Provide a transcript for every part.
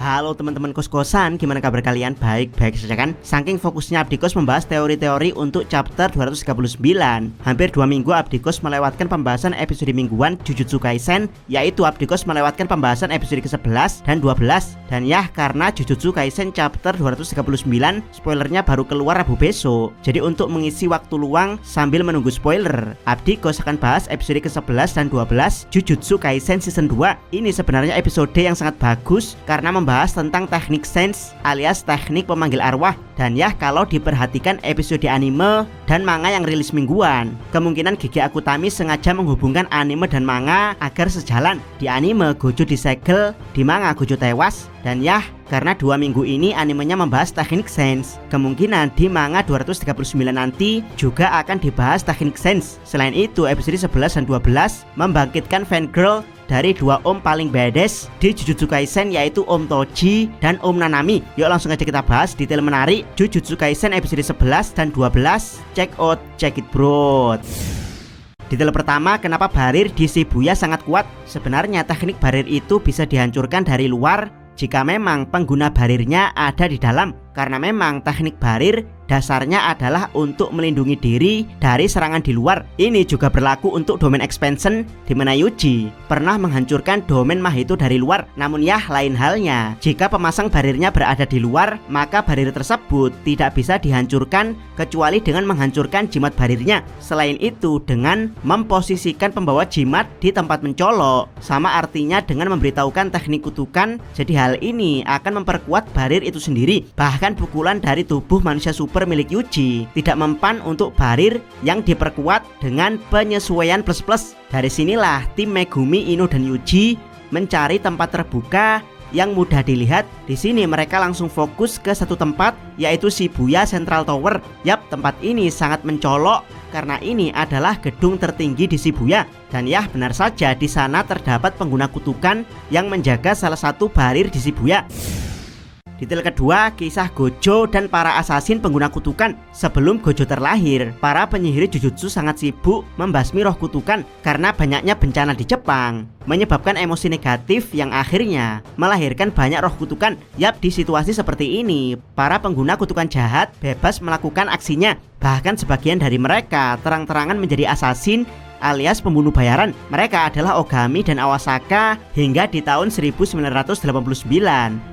Halo teman-teman kos-kosan, gimana kabar kalian? Baik-baik saja kan? Saking fokusnya Abdikos membahas teori-teori untuk chapter 239, hampir 2 minggu Abdikos melewatkan pembahasan episode mingguan Jujutsu Kaisen, yaitu Abdikos melewatkan pembahasan episode ke-11 dan 12. Dan ya, karena Jujutsu Kaisen chapter 239 spoilernya baru keluar Rabu besok, jadi untuk mengisi waktu luang sambil menunggu spoiler, Abdikos akan bahas episode ke-11 dan 12 Jujutsu Kaisen season 2. Ini sebenarnya episode yang sangat bagus karena membahas tentang teknik sense alias teknik pemanggil arwah. Dan ya, kalau diperhatikan episode anime dan manga yang rilis mingguan, kemungkinan Gege Akutami sengaja menghubungkan anime dan manga agar sejalan. Di anime Gojo disegel, di manga Gojo tewas. Dan ya, karena 2 minggu ini animenya membahas teknik sense, kemungkinan di manga 239 nanti juga akan dibahas teknik sense. Selain itu, episode 11 dan 12 membangkitkan fangirl dari 2 om paling badass di Jujutsu Kaisen, yaitu Om Toji dan Om Nanami. Yuk langsung aja kita bahas detail menarik Jujutsu Kaisen episode 11 dan 12. Check it bro. Detail pertama, kenapa barir di Shibuya sangat kuat? Sebenarnya teknik barir itu bisa dihancurkan dari luar jika memang pengguna barirnya ada di dalam. Karena memang teknik barir dasarnya adalah untuk melindungi diri dari serangan di luar. Ini juga berlaku untuk domain expansion, di mana Yuji pernah menghancurkan domain Mahito dari luar. Namun ya, lain halnya jika pemasang barirnya berada di luar, maka barir tersebut tidak bisa dihancurkan kecuali dengan menghancurkan jimat barirnya. Selain itu, dengan memposisikan pembawa jimat di tempat mencolok, sama artinya dengan memberitahukan teknik kutukan. Jadi hal ini akan memperkuat barir itu sendiri. Bahkan pukulan dari tubuh manusia super milik Yuji tidak mempan untuk barir yang diperkuat dengan penyesuaian plus-plus. Dari sinilah tim Megumi, Ino, dan Yuji mencari tempat terbuka yang mudah dilihat. Di sini mereka langsung fokus ke satu tempat, yaitu Shibuya Central Tower. Yap, tempat ini sangat mencolok karena ini adalah gedung tertinggi di Shibuya. Dan ya, benar saja di sana terdapat pengguna kutukan yang menjaga salah satu barir di Shibuya. Detail kedua, kisah Gojo dan para asasin pengguna kutukan. Sebelum Gojo terlahir, para penyihir Jujutsu sangat sibuk membasmi roh kutukan karena banyaknya bencana di Jepang, menyebabkan emosi negatif yang akhirnya melahirkan banyak roh kutukan. Yap, di situasi seperti ini, para pengguna kutukan jahat bebas melakukan aksinya. Bahkan sebagian dari mereka terang-terangan menjadi asasin alias pembunuh bayaran. Mereka adalah Ogami dan Awasaka hingga di tahun 1989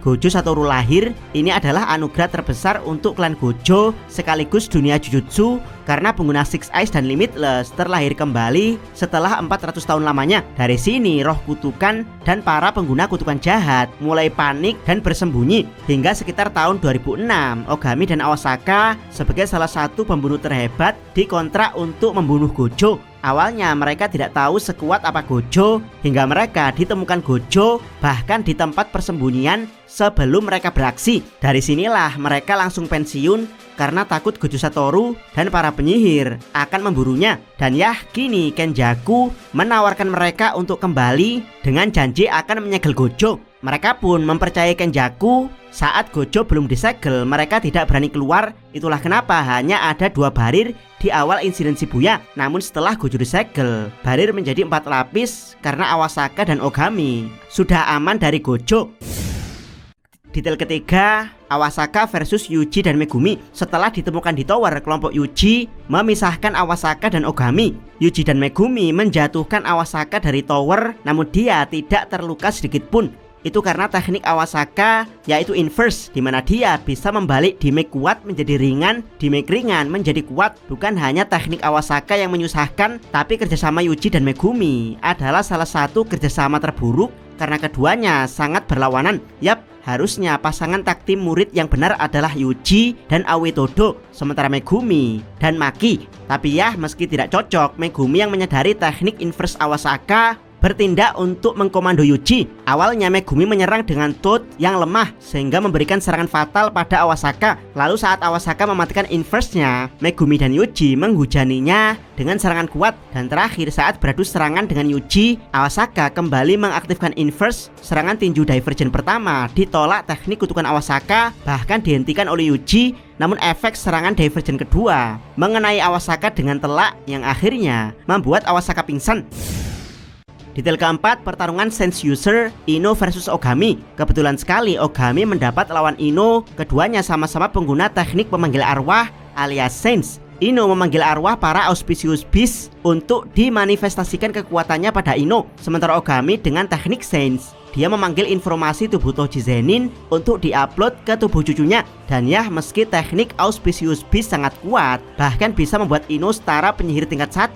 Gojo Satoru lahir. Ini adalah anugerah terbesar untuk klan Gojo sekaligus dunia Jujutsu, karena pengguna Six Eyes dan Limitless terlahir kembali setelah 400 tahun lamanya. Dari sini roh kutukan dan para pengguna kutukan jahat mulai panik dan bersembunyi. Hingga sekitar tahun 2006 Ogami dan Awasaka sebagai salah satu pembunuh terhebat dikontrak untuk membunuh Gojo. Awalnya mereka tidak tahu sekuat apa Gojo hingga mereka ditemukan Gojo bahkan di tempat persembunyian sebelum mereka beraksi. Dari sinilah mereka langsung pensiun karena takut Gojo Satoru dan para penyihir akan memburunya. Dan ya, kini Kenjaku menawarkan mereka untuk kembali dengan janji akan menyegel Gojo. Mereka pun mempercayai Kenjaku. Saat Gojo belum disegel, mereka tidak berani keluar. Itulah kenapa hanya ada 2 barir di awal insiden Shibuya. Namun setelah Gojo disegel, barir menjadi 4 lapis karena Awasaka dan Ogami sudah aman dari Gojo. Detail ketiga, Awasaka versus Yuji dan Megumi. Setelah ditemukan di tower, kelompok Yuji memisahkan Awasaka dan Ogami. Yuji dan Megumi menjatuhkan Awasaka dari tower, namun dia tidak terluka sedikit pun. Itu karena teknik Awasaka, yaitu inverse, dimana dia bisa membalik damage kuat menjadi ringan, damage ringan menjadi kuat. Bukan hanya teknik Awasaka yang menyusahkan, tapi kerjasama Yuji dan Megumi adalah salah satu kerjasama terburuk karena keduanya sangat berlawanan. Yap, harusnya pasangan tag tim murid yang benar adalah Yuji dan Awetodo, sementara Megumi dan Maki. Tapi ya, meski tidak cocok, Megumi yang menyadari teknik inverse Awasaka bertindak untuk mengkomando Yuji. Awalnya Megumi menyerang dengan Tooth yang lemah sehingga memberikan serangan fatal pada Awasaka. Lalu saat Awasaka mematikan inverse-nya, Megumi dan Yuji menghujaninya dengan serangan kuat. Dan terakhir saat beradu serangan dengan Yuji, Awasaka kembali mengaktifkan inverse. Serangan tinju divergent pertama ditolak teknik kutukan Awasaka, bahkan dihentikan oleh Yuji. Namun efek serangan divergent kedua mengenai Awasaka dengan telak yang akhirnya membuat Awasaka pingsan. Detail keempat, pertarungan Sense User Ino versus Ogami. Kebetulan sekali Ogami mendapat lawan Ino. Keduanya sama-sama pengguna teknik pemanggil arwah alias Sense. Ino memanggil arwah para Auspicious Beast untuk dimanifestasikan kekuatannya pada Ino. Sementara Ogami dengan teknik Sense, dia memanggil informasi tubuh Toji Zenin untuk diupload ke tubuh cucunya. Dan ya, meski teknik Auspicious Beast sangat kuat, bahkan bisa membuat Ino setara penyihir tingkat 1,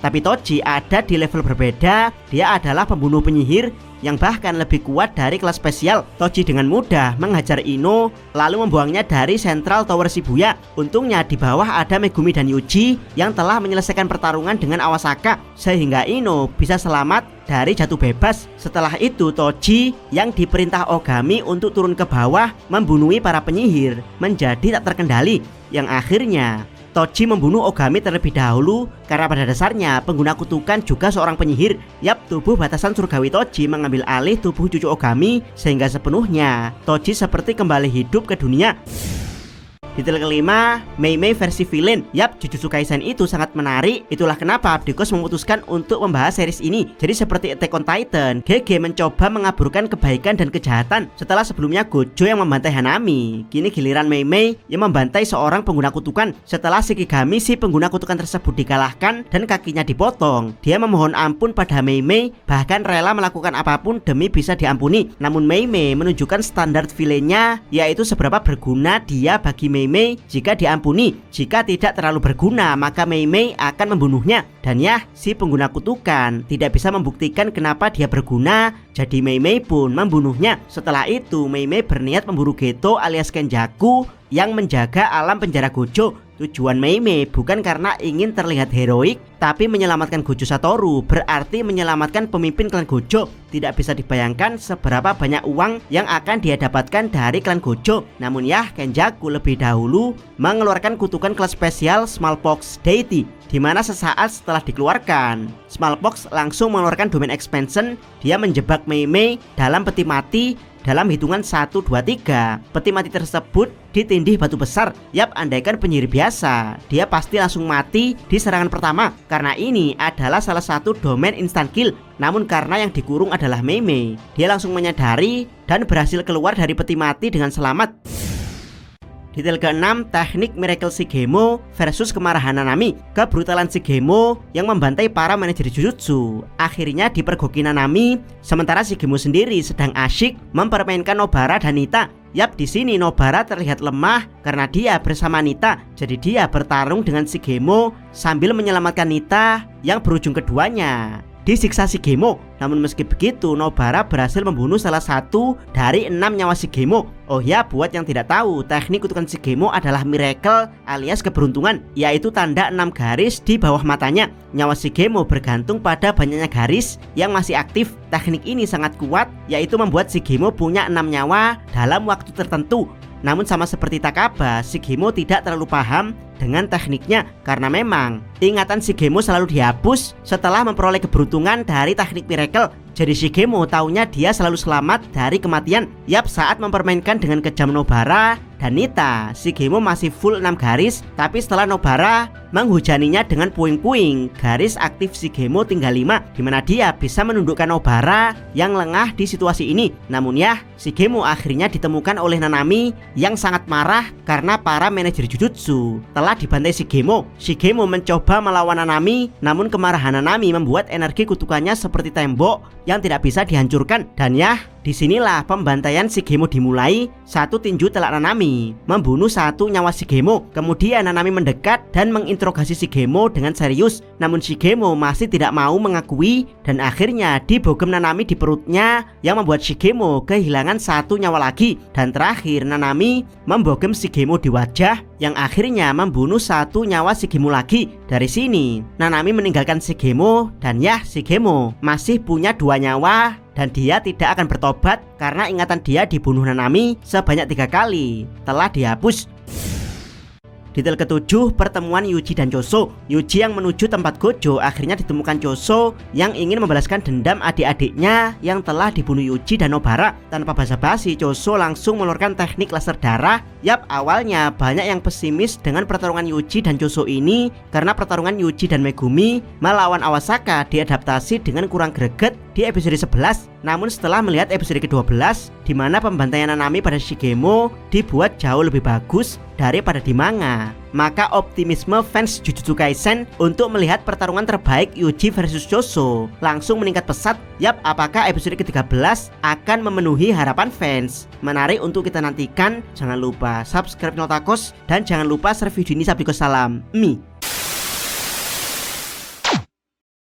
tapi Toji ada di level berbeda. Dia adalah pembunuh penyihir yang bahkan lebih kuat dari kelas spesial. Toji dengan mudah menghajar Ino lalu membuangnya dari Central Tower Shibuya. Untungnya di bawah ada Megumi dan Yuji yang telah menyelesaikan pertarungan dengan Awasaka, sehingga Ino bisa selamat dari jatuh bebas. Setelah itu Toji yang diperintah Ogami untuk turun ke bawah membunuhi para penyihir menjadi tak terkendali, yang akhirnya Toji membunuh Ogami terlebih dahulu karena pada dasarnya pengguna kutukan juga seorang penyihir. Yap, tubuh batasan surgawi Toji mengambil alih tubuh cucu Ogami sehingga sepenuhnya Toji seperti kembali hidup ke dunia. Detail kelima, Mei Mei versi villain. Yap, Jujutsu Kaisen itu sangat menarik. Itulah kenapa Abdikos memutuskan untuk membahas series ini. Jadi seperti Attack on Titan, GG mencoba mengaburkan kebaikan dan kejahatan. Setelah sebelumnya Gojo yang membantai Hanami, kini giliran Mei Mei yang membantai seorang pengguna kutukan. Setelah Shikigami si pengguna kutukan tersebut dikalahkan dan kakinya dipotong, dia memohon ampun pada Mei Mei, bahkan rela melakukan apapun demi bisa diampuni. Namun Mei Mei menunjukkan standar villainnya, yaitu seberapa berguna dia bagi Mei Mei jika diampuni. Jika tidak terlalu berguna, maka Mei Mei akan membunuhnya. Dan ya, si pengguna kutukan tidak bisa membuktikan kenapa dia berguna, jadi Mei Mei pun membunuhnya. Setelah itu Mei Mei berniat memburu Geto alias Kenjaku yang menjaga alam penjara Gojo. Tujuan Mei Mei bukan karena ingin terlihat heroik, tapi menyelamatkan Gojo Satoru berarti menyelamatkan pemimpin klan Gojo. Tidak bisa dibayangkan seberapa banyak uang yang akan dia dapatkan dari klan Gojo. Namun ya, Kenjaku lebih dahulu mengeluarkan kutukan kelas spesial Smallpox Deity, dimana sesaat setelah dikeluarkan, Smallpox langsung mengeluarkan domain expansion. Dia menjebak Mei Mei dalam peti mati dalam hitungan 1, 2, 3. Peti mati tersebut ditindih batu besar. Yap, andaikan penyihir biasa, dia pasti langsung mati di serangan pertama, karena ini adalah salah satu domain instant kill. Namun karena yang dikurung adalah Mei Mei, dia langsung menyadari dan berhasil keluar dari peti mati dengan selamat. Detail ke-6, teknik Miracle Shigemo versus kemarahan Nanami. Kebrutalan Shigemo yang membantai para manajer Jujutsu akhirnya dipergoki Nanami, sementara Shigemo sendiri sedang asyik mempermainkan Nobara dan Nita. Yap, di sini Nobara terlihat lemah karena dia bersama Nita. Jadi dia bertarung dengan Shigemo sambil menyelamatkan Nita yang berujung keduanya disiksa Shigemo. Namun meski begitu, Nobara berhasil membunuh salah satu dari 6 nyawa Shigemo. Oh ya, buat yang tidak tahu, teknik kutukan Shigemo adalah miracle alias keberuntungan, yaitu tanda 6 garis di bawah matanya. Nyawa Shigemo bergantung pada banyaknya garis yang masih aktif. Teknik ini sangat kuat, yaitu membuat Shigemo punya 6 nyawa dalam waktu tertentu. Namun sama seperti Takaba, Shigemo tidak terlalu paham dengan tekniknya karena memang ingatan Shigemo selalu dihapus setelah memperoleh keberuntungan dari teknik miracle. Jadi Shigemo taunya dia selalu selamat dari kematian. Yap, saat mempermainkan dengan kejam Nobara dan Nita, Shigemo masih full 6 garis, tapi setelah Nobara menghujaninya dengan puing-puing, garis aktif Shigemo tinggal 5, dimana dia bisa menundukkan Nobara yang lengah di situasi ini. Namun ya, Shigemo akhirnya ditemukan oleh Nanami yang sangat marah karena para manajer Jujutsu telah dibantai Shigemo. Shigemo mencoba melawan Nanami, namun kemarahan Nanami membuat energi kutukannya seperti tembok yang tidak bisa dihancurkan. Dan ya, Disinilah pembantaian Shigemo dimulai. Satu tinju telak Nanami membunuh satu nyawa Shigemo. Kemudian Nanami mendekat dan menginterogasi Shigemo dengan serius. Namun Shigemo masih tidak mau mengakui dan akhirnya dibogem Nanami di perutnya yang membuat Shigemo kehilangan satu nyawa lagi. Dan terakhir Nanami membogem Shigemo di wajah yang akhirnya membunuh satu nyawa Shigemo lagi. Dari sini Nanami meninggalkan Shigemo dan ya Shigemo masih punya 2 nyawa dan dia tidak akan bertobat karena ingatan dia dibunuh Nanami sebanyak 3 kali telah dihapus. Detail ketujuh, pertemuan Yuji dan Choso. Yuji yang menuju tempat Gojo akhirnya ditemukan Choso yang ingin membalaskan dendam adik-adiknya yang telah dibunuh Yuji dan Nobara. Tanpa basa-basi, Choso langsung mengeluarkan teknik laser darah. Yap, awalnya banyak yang pesimis dengan pertarungan Yuji dan Choso ini karena pertarungan Yuji dan Megumi melawan Awasaka diadaptasi dengan kurang greget di episode 11. Namun setelah melihat episode ke-12 di mana pembantaian Nanami pada Shigemo dibuat jauh lebih bagus daripada di manga, maka optimisme fans Jujutsu Kaisen untuk melihat pertarungan terbaik Yuji versus Choso langsung meningkat pesat. Yap, apakah episode ke-13 akan memenuhi harapan fans? Menarik untuk kita nantikan. Jangan lupa subscribe Notakos dan jangan lupa share video ini. Sabdiko salam Mi.